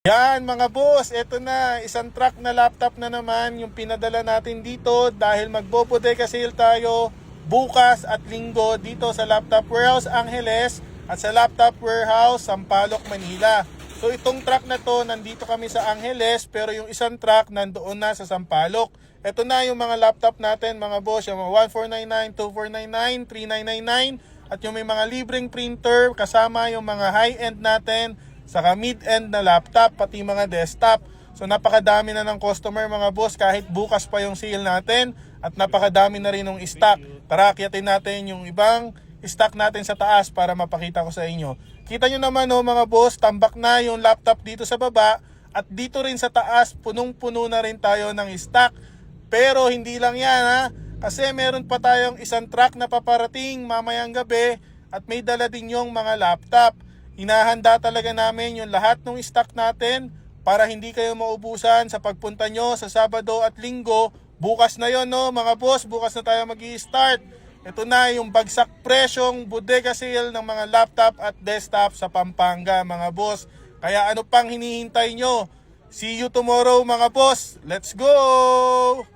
Yan mga boss, eto na, isang truck na laptop na naman yung pinadala natin dito dahil magbo-bodega sale tayo bukas at linggo dito sa Laptop Warehouse Angeles at sa Laptop Warehouse Sampaloc, Manila. So itong truck na to, nandito kami sa Angeles pero yung isang truck nandoon na sa Sampaloc. Eto na yung mga laptop natin mga boss, yung mga 1499, 2499, 3999 at yung may mga libreng printer kasama yung mga high-end natin saka mid-end na laptop, pati mga desktop. So napakadami na ng customer mga boss kahit bukas pa yung sale natin at napakadami na rin ng stock. Tara, akyatin natin yung ibang stock natin sa taas para mapakita ko sa inyo. Kita nyo naman mga boss, tambak na yung laptop dito sa baba at dito rin sa taas, punong-puno na rin tayo ng stock. Pero hindi lang yan kasi meron pa tayong isang truck na paparating mamayang gabi at may dala din yung mga laptop. Hinahanda talaga namin yung lahat ng stock natin para hindi kayo maubusan sa pagpunta nyo sa Sabado at Linggo. Bukas na yon mga boss, bukas na tayo mag-i-start. Ito na yung bagsak presyong bodega sale ng mga laptop at desktop sa Pampanga mga boss. Kaya ano pang hinihintay nyo? See you tomorrow mga boss. Let's go!